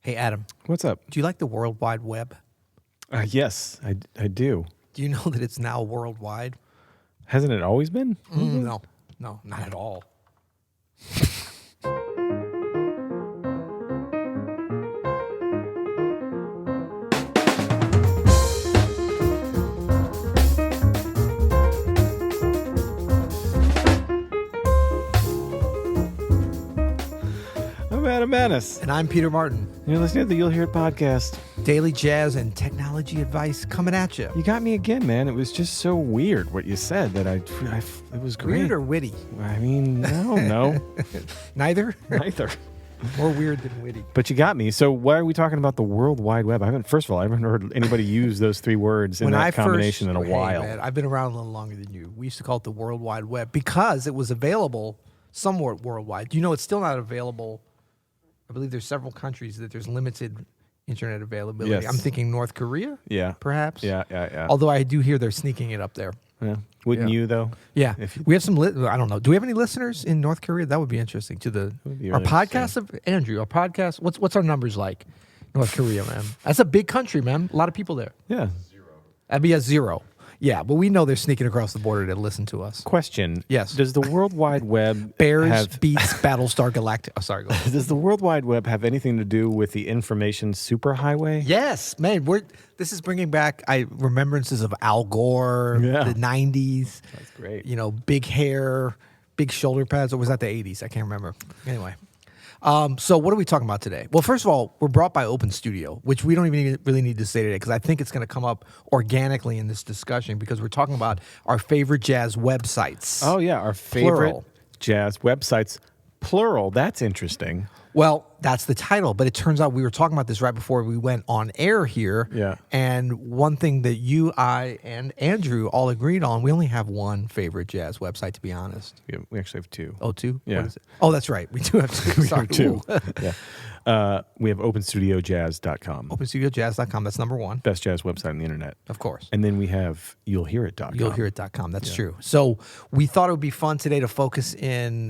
Hey, Adam, What's up? do you like the World Wide Web? Yes, I do. Do you know that it's now worldwide? Hasn't it always been? No, not at all. I'm Adam Maness. And I'm Peter Martin. You're listening to the You'll Hear It podcast. Daily jazz and technology advice coming at you. You got me again, man. It was just so weird what you said that it was great. Weird or witty? I mean, I don't know. Neither? Neither. More weird than witty. But you got me. So why are we talking about the World Wide Web? First of all, I haven't heard anybody use those three words in that combination in a while. Man, I've been around a little longer than you. We used to call it the World Wide Web because it was available somewhat worldwide. You know, it's still not available. I believe there's several countries that there's limited internet availability. Yes. I'm thinking North Korea, Yeah. perhaps. Yeah. Although I do hear they're sneaking it up there. Yeah. Wouldn't you, though? Yeah. If you- We have some, I don't know. Do we have any listeners in North Korea? That would be interesting to would be our really podcast of Andrew, our podcast. What's our numbers like? North Korea, man. That's a big country, man. A lot of people there. Yeah. That'd be a 0. Yeah, but we know they're sneaking across the border to listen to us. Question. Yes. Does the World Wide Web Bears have... beats Battlestar Galactica. Oh, sorry, go ahead. Does the World Wide Web have anything to do with the information superhighway? Yes, man. This is bringing back remembrances of Al Gore, Yeah. the 90s. That's great. You know, big hair, big shoulder pads. Or was that the 80s? I can't remember. Anyway. So what are we talking about today? Well, first of all, we're brought by Open Studio, which we don't even really need to say today because I think it's going to come up organically in this discussion because we're talking about our favorite jazz websites. Oh, yeah. Our favorite Plural. jazz websites. Plural. That's interesting. Well, that's the title, but it turns out we were talking about this right before we went on air here. Yeah. And one thing that you, I, and Andrew all agreed on, we only have one favorite jazz website, to be honest. We actually have two. Oh, two? Yeah. What is it? Oh, that's right. We do have two. Sorry. Two. Ooh. Yeah. We have openstudiojazz.com. OpenStudioJazz.com. That's number one, Best jazz website on the internet. of course. And then we have you'llhearit.com. You'llhearit.com. That's true. So we thought it would be fun today to focus in,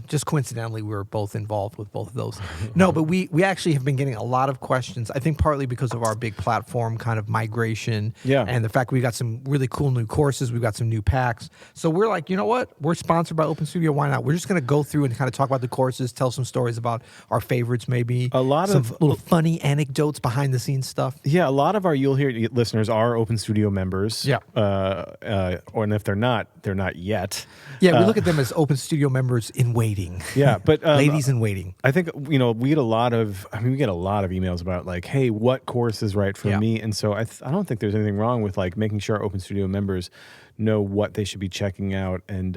just coincidentally, we were both involved with both of those. No, but we actually have been getting a lot of questions, I think partly because of our big platform kind of migration. Yeah. And the fact we got some really cool new courses. We've got some new packs. So we're like, you know what? We're sponsored by Open Studio. Why not? We're just going to go through and kind of talk about the courses, tell some stories about our favorites maybe. A lot some of- little funny anecdotes, behind the scenes stuff. Yeah, a lot of our You'll Hear It listeners are Open Studio members. Yeah. And if they're not yet. Yeah, we look at them as Open Studio members in waiting. Yeah, but Ladies in waiting. I think we get a lot of emails about like, hey, what course is right for Yeah. me? And so I don't think there's anything wrong with like making sure our Open Studio members know what they should be checking out. And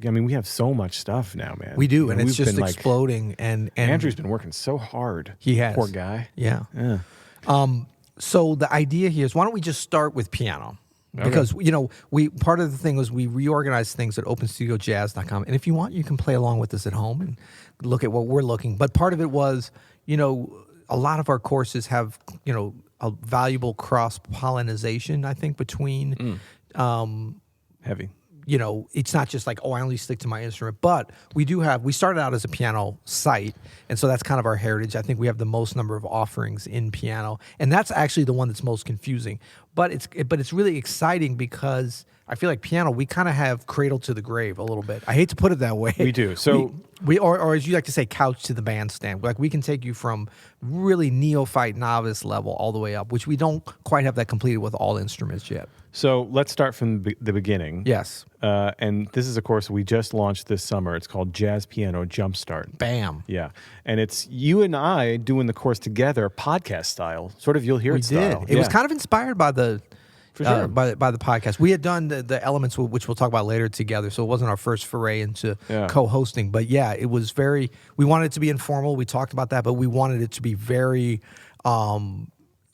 we have so much stuff now, man. We do, You know, and it's we've just been, exploding. And Andrew's been working so hard. He has. Poor guy. Yeah. Yeah. So the idea here is, why don't we just start with piano? Because part of the thing was we reorganized things at openstudiojazz.com, and if you want, you can play along with us at home and look at what we're looking. But part of it was, a lot of our courses have a valuable cross pollination. I think between. Heavy. It's not just like, I only stick to my instrument, but we started out as a piano site. And so that's kind of our heritage. I think we have the most number of offerings in piano, and that's actually the one that's most confusing, but it's really exciting because I feel like piano, we kind of have cradle to the grave a little bit. I hate to put it that way. We do. So or as you like to say, couch to the bandstand. Like we can take you from really neophyte novice level all the way up, which we don't quite have that completed with all instruments yet. So let's start from the beginning. Yes. And this is a course we just launched this summer. It's called Jazz Piano Jumpstart. Bam. Yeah. And it's you and I doing the course together, podcast style, sort of You'll Hear It style. It was kind of inspired by the For sure. by the podcast. We had done the elements, which we'll talk about later, together, so it wasn't our first foray into co-hosting. But yeah, it was we wanted it to be informal. We talked about that, but we wanted it to be very...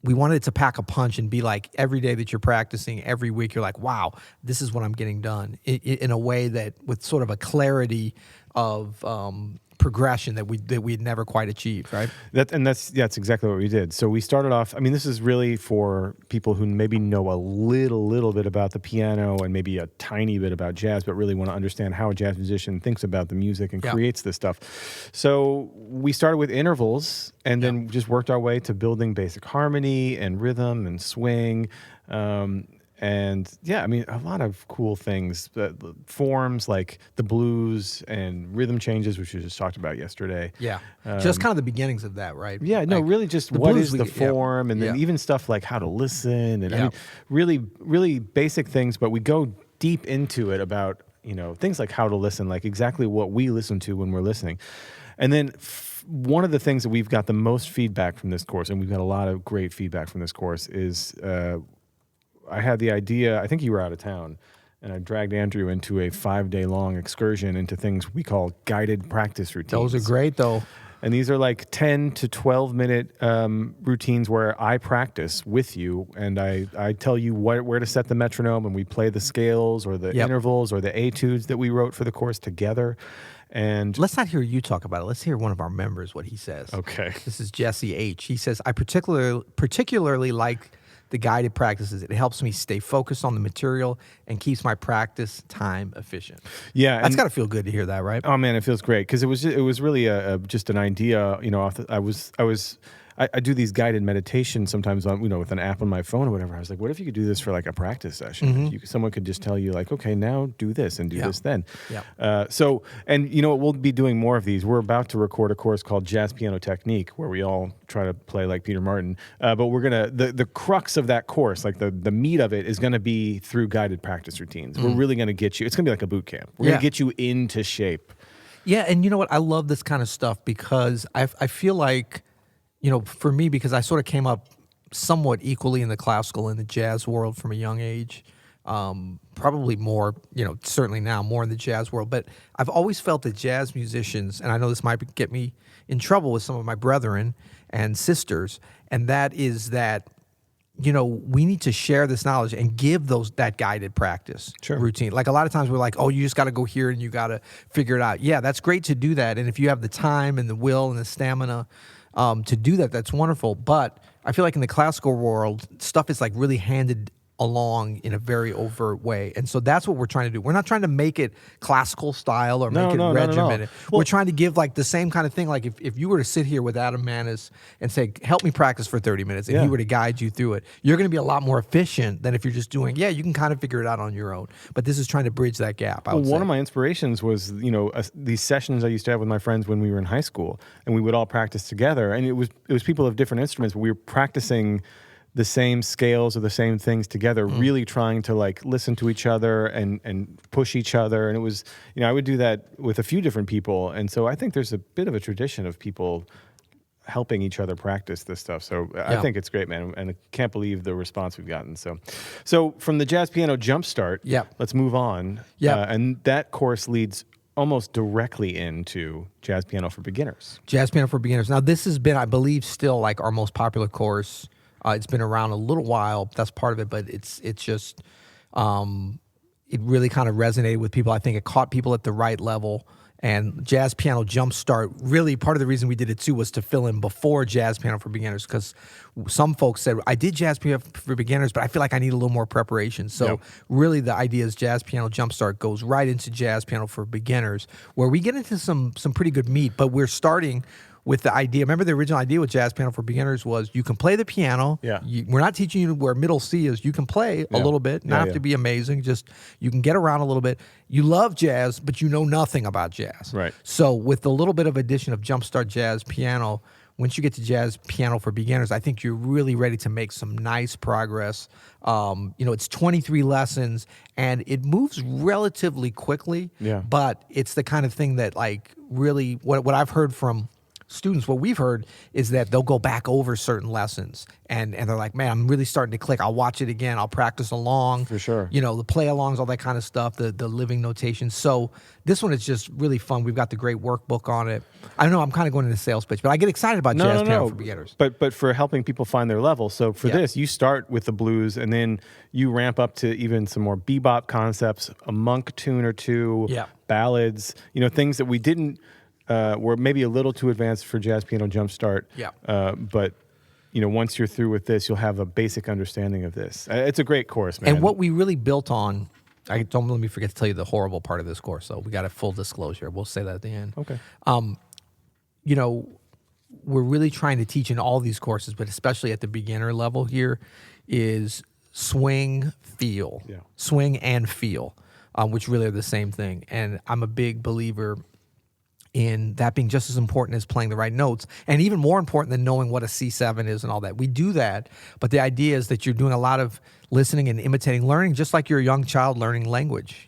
we wanted it to pack a punch and be like every day that you're practicing, every week, you're like, wow, this is what I'm getting done in a way that with sort of a clarity of progression that we had never quite achieved, right? That's exactly what we did. So we started off. I mean, this is really for people who maybe know a little bit about the piano and maybe a tiny bit about jazz, but really want to understand how a jazz musician thinks about the music and creates this stuff. So we started with intervals and then just worked our way to building basic harmony and rhythm and swing. And yeah, I mean, a lot of cool things, forms like the blues and rhythm changes, which we just talked about yesterday. Yeah. Just kind of the beginnings of that, right? Yeah, no, Like, really just the what blues is the form, and then even stuff like how to listen, and I mean, really basic things, but we go deep into it about, things like how to listen, like exactly what we listen to when we're listening. And then one of the things that we've got the most feedback from this course, and we've got a lot of great feedback from this course, is I had the idea, I think you were out of town, and I dragged Andrew into a 5-day-long excursion into things we call guided practice routines. Those are great, though. And these are like 10 to 12-minute routines where I practice with you, and I tell you where to set the metronome, and we play the scales or the intervals or the etudes that we wrote for the course together. And let's not hear you talk about it. Let's hear one of our members what he says. Okay. This is Jesse H. He says, I particularly like the guided practices. It helps me stay focused on the material and keeps my practice time efficient. Yeah, that's got to feel good to hear that, right? Oh man, it feels great because it was really just an idea. I do these guided meditations sometimes on, with an app on my phone or whatever. I was like, what if you could do this for like a practice session? Mm-hmm. Someone could just tell you like, okay, now do this and do this then. Yeah. We'll be doing more of these. We're about to record a course called Jazz Piano Technique where we all try to play like Peter Martin. But we're going to, the crux of that course, like the meat of it is going to be through guided practice routines. We're really going to get you, it's going to be like a boot camp. We're going to get you into shape. Yeah. And you know what? I love this kind of stuff because I feel like, for me, because I sort of came up somewhat equally in the classical and the jazz world from a young age, probably more, certainly now more in the jazz world. But I've always felt that jazz musicians, and I know this might get me in trouble with some of my brethren and sisters, and that is that, we need to share this knowledge and give that guided practice routine. Like a lot of times we're like, oh, you just got to go here and you got to figure it out. Yeah, that's great to do that. And if you have the time and the will and the stamina to do that, that's wonderful. But I feel like in the classical world, stuff is like really handed along in a very overt way. And so that's what we're trying to do. We're not trying to make it classical style or make it regimented. We're trying to give like the same kind of thing. Like if you were to sit here with Adam Maness and say, help me practice for 30 minutes, and he were to guide you through it, you're going to be a lot more efficient than if you're just doing, you can kind of figure it out on your own. But this is trying to bridge that gap, I would say. One of my inspirations was, these sessions I used to have with my friends when we were in high school, and we would all practice together. And it was people of different instruments, but we were practicing the same scales or the same things together, really trying to like listen to each other and push each other. And it was, I would do that with a few different people. And so I think there's a bit of a tradition of people helping each other practice this stuff. So I think it's great, man. And I can't believe the response we've gotten. So from the Jazz Piano Jumpstart, let's move on. And that course leads almost directly into Jazz Piano for Beginners. Jazz Piano for Beginners. Now this has been, I believe, still like our most popular course. It's been around a little while. That's part of it, but it's just it really kind of resonated with people. I think it caught people at the right level. And Jazz Piano Jumpstart, really part of the reason we did it too was to fill in before Jazz Piano for Beginners, because some folks said, I did Jazz Piano for Beginners, but I feel like I need a little more preparation. So really the idea is Jazz Piano Jumpstart goes right into Jazz Piano for Beginners, where we get into some pretty good meat, but we're starting with the idea. Remember the original idea with Jazz Piano for Beginners was you can play the piano. We're not teaching you where middle C is. You can play a little bit, not have to be amazing. Just you can get around a little bit. You love jazz, but you know nothing about jazz. Right. So with a little bit of addition of Jumpstart Jazz Piano, once you get to Jazz Piano for Beginners, I think you're really ready to make some nice progress. It's 23 lessons, and it moves relatively quickly. But it's the kind of thing that like really what I've heard from students, what we've heard is that they'll go back over certain lessons and they're like, man, I'm really starting to click. I'll watch it again. I'll practice along. For sure. The play alongs, all that kind of stuff, the living notation. So this one is just really fun. We've got the great workbook on it. I don't know, I'm kind of going into sales pitch, but I get excited about Jazz Piano for Beginners. But for helping people find their level. So for this, you start with the blues and then you ramp up to even some more bebop concepts, a monk tune or two, ballads, things that we didn't we're maybe a little too advanced for Jazz Piano Jumpstart. Yeah. But once you're through with this, you'll have a basic understanding of this. It's a great course, man. And what we really built on, don't let me forget to tell you the horrible part of this course. So we got a full disclosure. We'll say that at the end. Okay. We're really trying to teach in all these courses, but especially at the beginner level here, is swing, feel, swing and feel, which really are the same thing. And I'm a big believer in that being just as important as playing the right notes, and even more important than knowing what a C7 is and all that. We do that, but the idea is that you're doing a lot of listening and imitating, learning, just like you're a young child learning language,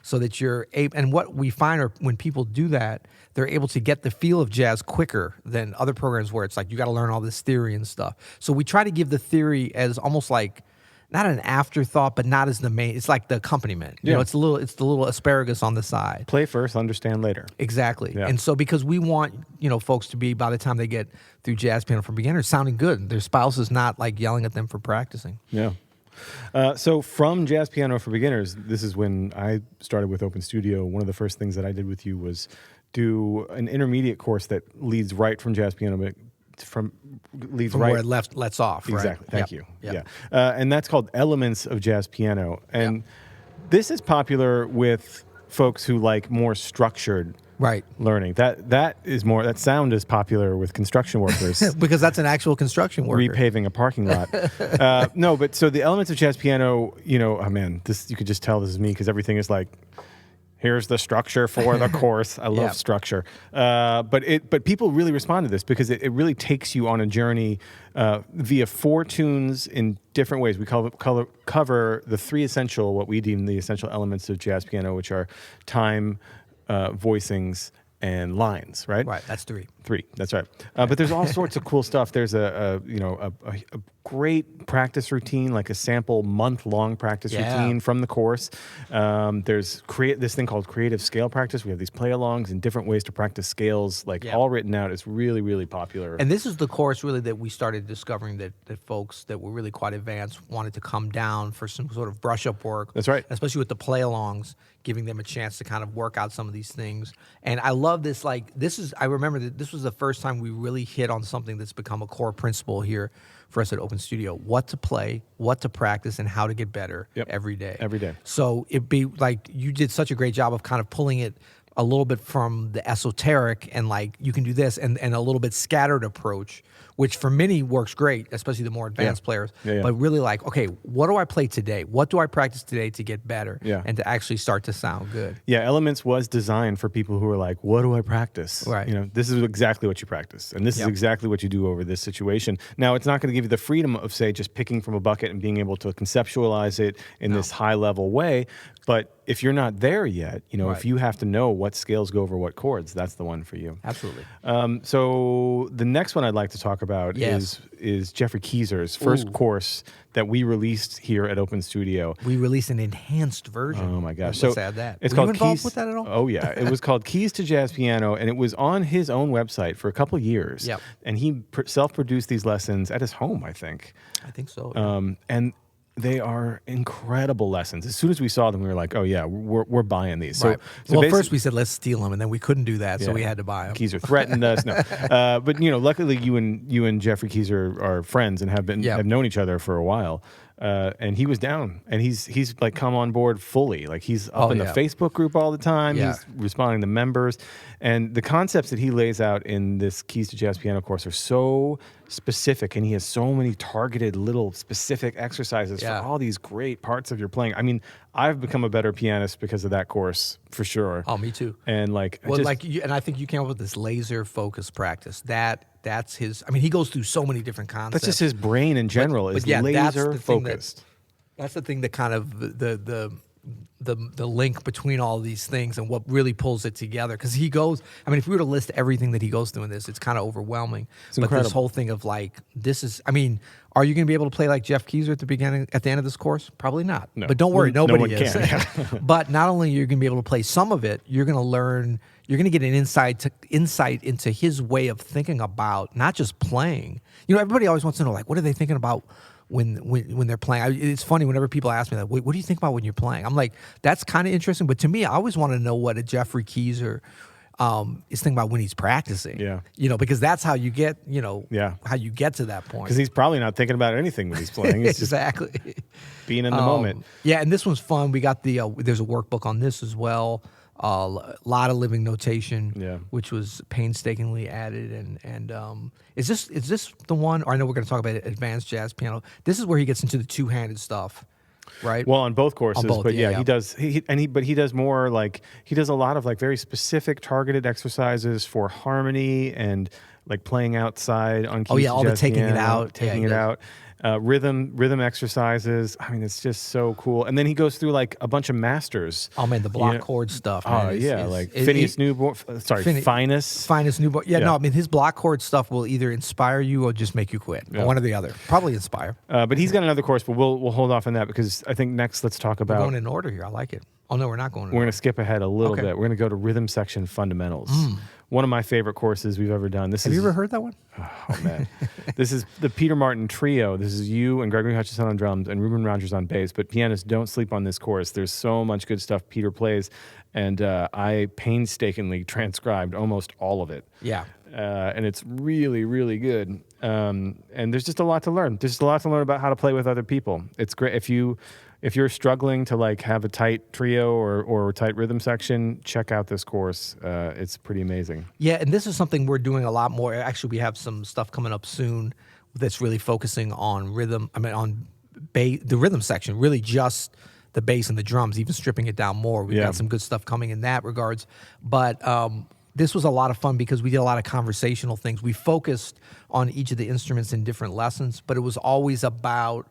so that you're able. And what we find are when people do that, they're able to get the feel of jazz quicker than other programs where it's like you got to learn all this theory and stuff. So we try to give the theory as almost like not an afterthought, but not as the main. It's like the accompaniment. It's the little asparagus on the side. Play first, understand later. Exactly. Yeah. And so because we want, folks to be, by the time they get through Jazz Piano for Beginners, sounding good. Their spouse is not like yelling at them for practicing. Yeah. So from Jazz Piano for Beginners, this is when I started with Open Studio. One of the first things that I did with you was do an intermediate course that leads right from Jazz Piano, but from right where it lets off. Exactly. Right? Thank you. Yep. Yeah. And that's called Elements of Jazz Piano. And this is popular with folks who like more structured learning. That sound is popular with construction workers. Because that's an actual construction worker. Repaving a parking lot. No, but so the Elements of Jazz Piano, oh man, this you could just tell this is me because everything is like, here's the structure for the course. I love structure. But people really respond to this because it really takes you on a journey via 4 tunes in different ways. We cover the 3 essential, what we deem the essential elements of jazz piano, which are time, voicings, and lines, right? Right, that's 3. 3, that's right. But there's all sorts of cool stuff. There's a great practice routine, like a sample month-long practice routine from the course. There's this thing called creative scale practice. We have these play-alongs and different ways to practice scales, all written out. It's really, really popular. And this is the course really that we started discovering that folks that were really quite advanced wanted to come down for some sort of brush-up work. That's right. Especially with the play-alongs, giving them a chance to kind of work out some of these things. And I love this. I remember that this was the first time we really hit on something that's become a core principle here for us at Open Studio: what to play, what to practice, and how to get better every day. Every day. So it'd be like you did such a great job of kind of pulling it a little bit from the esoteric and like you can do this and a little bit scattered approach, which for many works great, especially the more advanced players. But really like, okay, what do I play today? What do I practice today to get better and to actually start to sound good? Yeah, Elements was designed for people who are like, what do I practice? Right. This is exactly what you practice. And this is exactly what you do over this situation. Now, it's not going to give you the freedom of, say, just picking from a bucket and being able to conceptualize it in this high-level way. But if you're not there yet, if you have to know what scales go over what chords, that's the one for you. Absolutely. So the next one I'd like to talk about is Jeffrey Kizer's first course that we released here at Open Studio. We released an enhanced version. Oh my gosh! Let's add that. It's Were called you involved Keys, with that at all? Oh yeah, it was called Keys to Jazz Piano, and it was on his own website for a couple years. Yep. And he self-produced these lessons at his home, I think. I think so. And they are incredible lessons. As soon as we saw them, we were like, "Oh yeah, we're buying these." So, well, first we said let's steal them, and then we couldn't do that, so we had to buy them. Kizer threatened us. No, but luckily you and Jeffrey Kizer are friends and have known each other for a while. And he was down, and he's like come on board fully. Like he's up in the Facebook group all the time. Yeah. He's responding to members, and the concepts that he lays out in this Keys to Jazz Piano course are so specific, and he has so many targeted little specific exercises for all these great parts of your playing. I mean, I've become a better pianist because of that course for sure. Oh, me too. And and I think you came up with this laser focus practice. That's his. I mean, he goes through so many different concepts. That's just his brain in general is laser focused. That's the thing that kind of the link between all these things and what really pulls it together. Because he goes, I mean, if we were to list everything that he goes through in this, it's kind of overwhelming. It's incredible. This whole thing of like, this is, I mean, are you going to be able to play like Jeff Kizer at the end of this course? Probably not. No. But don't worry, nobody is. Can. But not only are you going to be able to play some of it, you're going to learn, you're going to get an insight into his way of thinking about not just playing. Everybody always wants to know, like, what are they thinking about when they're playing? It's funny whenever people ask me that, what do you think about when you're playing? I'm like, that's kind of interesting. But to me, I always want to know what a Jeffrey Kizer is thinking about when he's practicing. Yeah. Because that's how you get, Yeah. how you get to that point. Because he's probably not thinking about anything when he's playing. He's just Exactly. being in the moment. Yeah, and this one's fun. We got there's a workbook on this as well. A lot of living notation, which was painstakingly added. And is this the one? Or I know we're going to talk about advanced jazz piano. This is where he gets into the two-handed stuff, right? Well, on both courses, On both, but yeah. he does. But he does more like he does a lot of like very specific targeted exercises for harmony and like playing outside on keys. Oh yeah, all the jazz taking piano, it out, taking it out. Rhythm exercises. I mean, it's just so cool. And then he goes through like a bunch of masters. Oh man, the block chord stuff. Man, Phineas Newborn. Finest Newborn. Yeah, no, I mean his block chord stuff will either inspire you or just make you quit. Yeah. One or the other. Probably inspire. But he's got another course, but we'll hold off on that because I think next let's talk about. We're going in order here. I like it. Oh no, we're not going. We're going to skip ahead a little bit. We're going to go to rhythm section fundamentals. One of my favorite courses we've ever done. Have you ever heard that one? Oh man, this is the Peter Martin Trio. This is you and Gregory Hutchison on drums and Ruben Rogers on bass. But pianists, don't sleep on this course. There's so much good stuff Peter plays, and I painstakingly transcribed almost all of it. Yeah. And it's really, really good. And there's just a lot to learn. There's just a lot to learn about how to play with other people. It's great if you're struggling to like have a tight trio or tight rhythm section, check out this course. It's pretty amazing. Yeah, and this is something we're doing a lot more. Actually, we have some stuff coming up soon that's really focusing on rhythm. I mean, on the rhythm section, really just the bass and the drums, even stripping it down more. We've got some good stuff coming in that regards. But this was a lot of fun because we did a lot of conversational things. We focused on each of the instruments in different lessons, but it was always about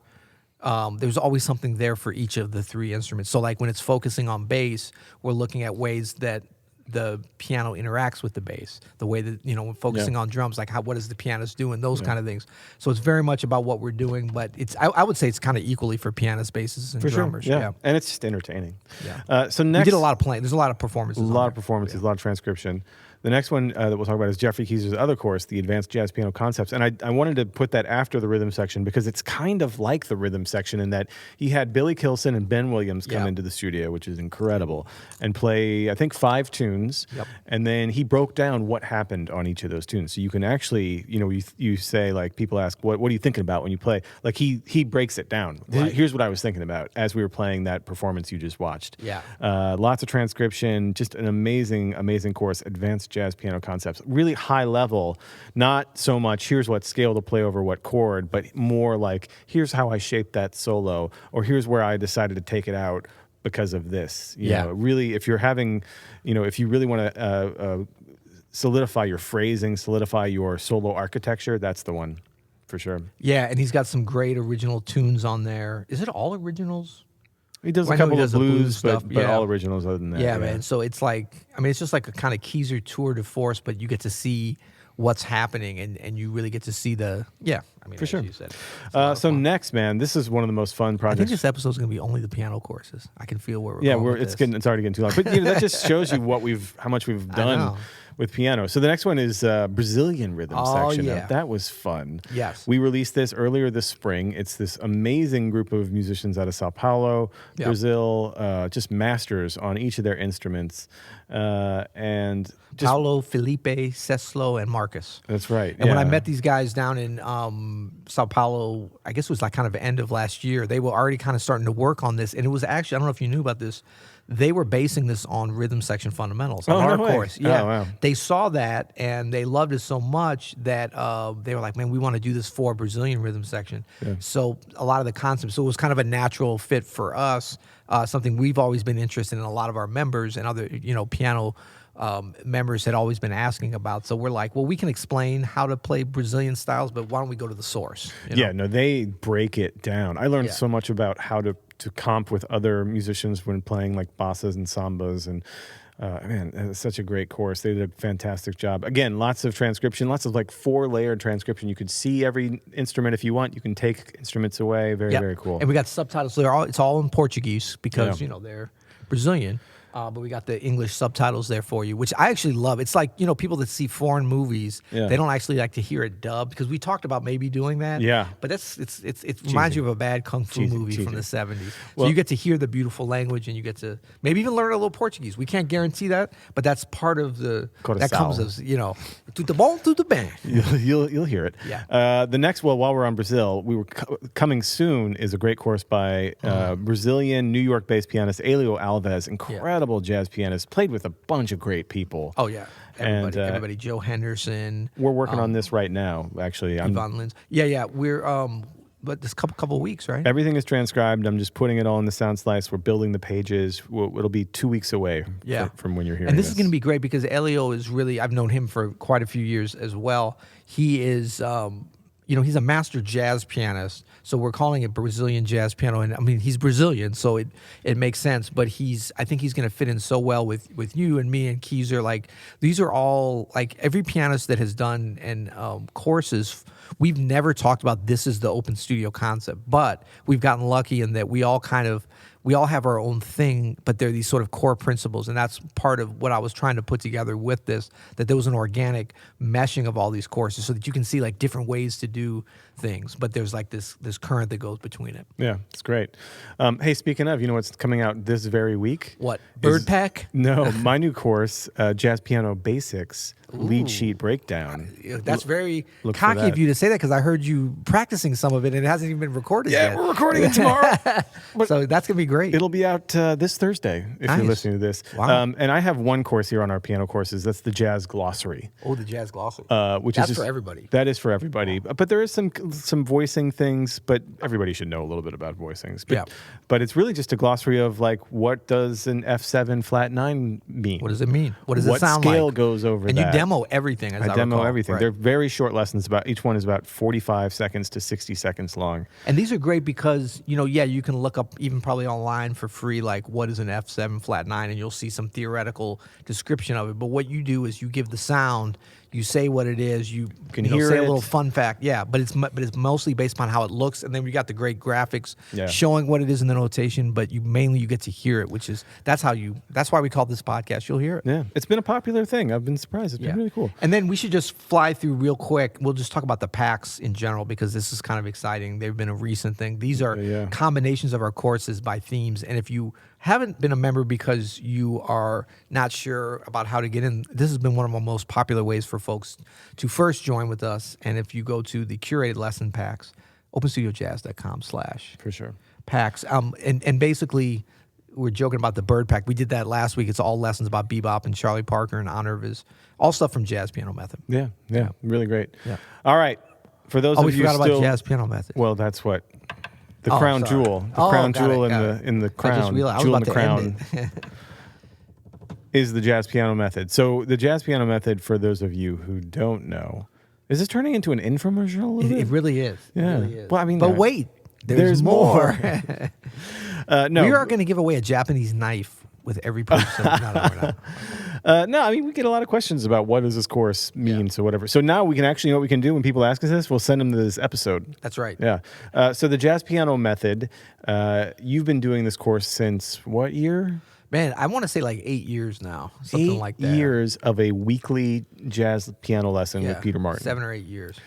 there's always something there for each of the three instruments. So like when it's focusing on bass, we're looking at ways that the piano interacts with the bass, the way that, when focusing on drums, like what is the pianist doing, those kind of things. So it's very much about what we're doing, but I would say it's kind of equally for pianists, bassists, and drummers. Sure. Yeah, and it's just entertaining. Yeah. So next, we did a lot of playing. There's a lot of performances. A lot of lot of transcription. The next one that we'll talk about is Jeffrey Kizer's other course, the Advanced Jazz Piano Concepts. And I wanted to put that after the rhythm section because it's kind of like the rhythm section in that he had Billy Kilson and Ben Williams come into the studio, which is incredible, and play, I think, 5 tunes. Yep. And then he broke down what happened on each of those tunes. So you can actually, you say, like, people ask, what are you thinking about when you play? Like, he breaks it down. Right. Here's what I was thinking about as we were playing that performance you just watched. Yeah. Lots of transcription, just an amazing, amazing course, Advanced Jazz Piano Concepts. Really high level, not so much here's what scale to play over what chord, but more like here's how I shaped that solo, or here's where I decided to take it out because of this. You know, really, if you're having, if you really want to solidify your phrasing, solidify your solo architecture, that's the one for sure. Yeah, and he's got some great original tunes on there. Is it all originals? He does a couple of blues stuff, but all originals other than that. Yeah, man. So it's like, it's just like a kind of Kizer tour de force, but you get to see what's happening and you really get to see for sure. You said, so next, man, this is one of the most fun projects. I think this episode is going to be only the piano courses. I can feel where we're going with it's already getting too long. But that just shows you how much we've done with piano. So the next one is Brazilian rhythm section. Yeah. Now, that was fun. Yes. We released this earlier this spring. It's this amazing group of musicians out of Sao Paulo, Brazil, just masters on each of their instruments. And just Paulo, Felipe, Ceslo, and Marcus. That's right. And when I met these guys down in Sao Paulo, I guess it was like kind of end of last year, they were already kind of starting to work on this. And it was actually, I don't know if you knew about this, they were basing this on rhythm section fundamentals, on our course. Yeah. Oh, wow. They saw that and they loved it so much that they were like, man, we want to do this for a Brazilian rhythm section. Yeah. So a lot of the concepts, so it was kind of a natural fit for us, something we've always been interested in. A lot of our members and other, piano members had always been asking about. So we're like, well, we can explain how to play Brazilian styles, but why don't we go to the source? Yeah, no, they break it down. I learned so much about how to comp with other musicians when playing like bossas and sambas, and man, it's such a great course. They did a fantastic job. Again, lots of transcription, lots of like 4-layered transcription. You could see every instrument if you want. You can take instruments away. Very, very cool. And we got subtitles. So it's all in Portuguese because they're Brazilian. But we got the English subtitles there for you, which I actually love. It's like, people that see foreign movies, Yeah. they don't actually like to hear it dubbed, because we talked about maybe doing that. Yeah. But it reminds you of a bad kung fu movie from the 70s. So Well- you get to hear the beautiful language, and you get to maybe even learn a little Portuguese. We can't guarantee that, but that's part of that comes as, tudo bom, tudo bem. You'll hear it. Yeah. The next, while we're on Brazil, we were coming soon is a great course by Brazilian, New York-based pianist Elio Alves, incredible jazz pianist, played with a bunch of great people. Oh, yeah. Everybody. Joe Henderson. We're working on this right now, actually. Yvonne Lins. Yeah. We're, but this couple of weeks, right? Everything is transcribed. I'm just putting it all in the sound slice. We're building the pages. It'll be 2 weeks away from when you're hearing And this is going to be great, because Elio is really, I've known him for quite a few years as well. He is, he's a master jazz pianist. So we're calling it Brazilian jazz piano. And I mean, he's Brazilian, so it makes sense. But I think he's going to fit in so well with you and me and Kizer. Like, these are all, like, every pianist that has done courses, we've never talked about this as the open studio concept. But we've gotten lucky in that we all have our own thing, but they're these sort of core principles. And that's part of what I was trying to put together with this, that there was an organic meshing of all these courses so that you can see, like, different ways to do things, but there's like this current that goes between it. Yeah, it's great. Hey, speaking of, what's coming out this very week? What? Bird Pack? No, my new course, Jazz Piano Basics, lead sheet breakdown. That's very Look for cocky that. of you to say that, because I heard you practicing some of it and it hasn't even been recorded yet. Yeah, we're recording it tomorrow. So that's going to be great. It'll be out this Thursday if Nice. you're listening to this. Wow. And I have one course here on our piano courses. That's the Jazz Glossary. Oh, the jazz glossary. Which That's is for everybody. That is for everybody. But there is some voicing things, but everybody should know a little bit about voicings. But it's really just a glossary of, like, what does an F7 flat 9 mean? What does it mean? What does it sound like? What scale goes over and that? you demo everything, as I demo recall. everything. Right. They're very short lessons. Each one is about 45 seconds to 60 seconds long. And these are great because, you can look up even probably online for free, like, what is an F7 flat 9, and you'll see some theoretical description of it. But what you do is you give the sound, you say what it is, you can say hear a it. little fun fact. Yeah, but it's mostly based upon how it looks, and then we got the great graphics Yeah. showing what it is in the notation, but you get to hear it, that's why we call this podcast. You'll hear it. Yeah, it's been a popular thing. I've been surprised. It's been really cool. And then we should just fly through real quick. We'll just talk about the packs in general, because this is kind of exciting. They've been a recent thing. These are combinations of our courses by themes. And if you haven't been a member because you are not sure about how to get in, this has been one of our most popular ways for folks to first join with us. And if you go to the curated lesson packs, openstudiojazz.com/ For sure. packs. And basically, we're joking about the bird pack. We did that last week. It's all lessons about bebop and Charlie Parker in honor of all stuff from Jazz Piano Method. Yeah, really great. Yeah. All right, for those Oh, of we you forgot still, about Jazz Piano Method. well, that's what the Oh, crown sorry. jewel, Oh, crown got jewel it, got it. in the I crown, just realized I was jewel in about the to crown end it. is the Jazz Piano Method. So the Jazz Piano Method, for those of you who don't know, is this turning into an infomercial a little bit? It really is. Yeah. It really is. Well, I mean, but wait, there's more. No, We are going to give away a Japanese knife with every person. No, we're not. no, I mean, we get a lot of questions about what does this course mean, so whatever. So now we can actually, what we can do when people ask us this, we'll send them to this episode. That's right. Yeah. So the Jazz Piano Method, you've been doing this course since what year? Man, I want to say like 8 years now, something 8 like that. years of a weekly jazz piano lesson with Peter Martin. 7 or 8 years.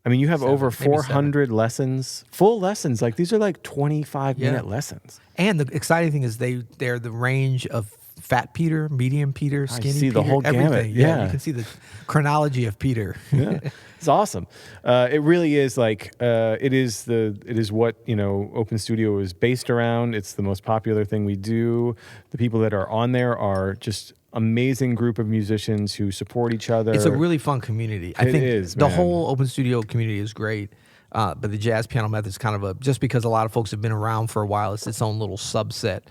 I mean, you have over maybe 400 lessons, full lessons. Like, these are like 25-minute lessons. And the exciting thing is they're the range of Fat Peter, Medium Peter, Skinny see Peter, the whole everything. gamut. Yeah, Yeah. you can see the chronology of Peter. Yeah, it's awesome. It really is like it is what Open Studio is based around. It's the most popular thing we do. The people that are on there are just amazing group of musicians who support each other. It's a really fun community. I think is, the man. whole Open Studio community is great. But the Jazz Piano Method is kind of just because a lot of folks have been around for a while, it's its own little subset.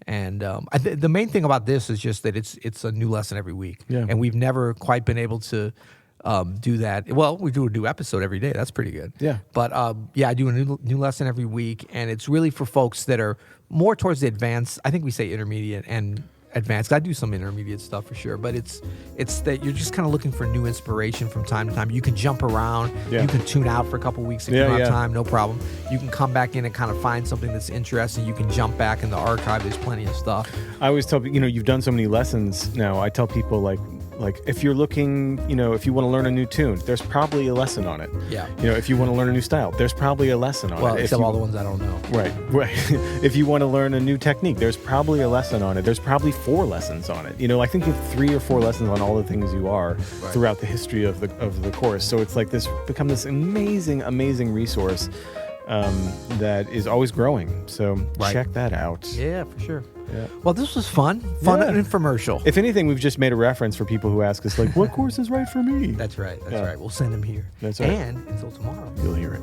And the main thing about this is just that it's a new lesson every week. Yeah. And we've never quite been able to do that. Well, we do a new episode every day. That's pretty good. Yeah. But I do a new lesson every week, and it's really for folks that are more towards the advanced. I think we say intermediate and advanced. I do some intermediate stuff for sure, but it's that you're just kind of looking for new inspiration from time to time. You can jump around. Yeah. You can tune out for a couple weeks if you don't have time, no problem. You can come back in and kind of find something that's interesting. You can jump back in the archive. There's plenty of stuff. I always tell people, you've done so many lessons now. I tell people like if you're looking, if you want to learn a new tune, there's probably a lesson on it. Yeah. If you want to learn a new style, there's probably a lesson on it. Well, except all the ones I don't know. Right. If you want to learn a new technique, there's probably a lesson on it. There's probably 4 lessons on it. I think you have 3 or 4 lessons on all the things you are throughout the history of the course. So it's like become this amazing resource that is always growing. So check that out. Yeah, for sure. Yeah. Well, this was fun and infomercial. If anything, we've just made a reference for people who ask us, like, what course is right for me? That's right. We'll send them here. That's right. And until tomorrow, You'll hear it.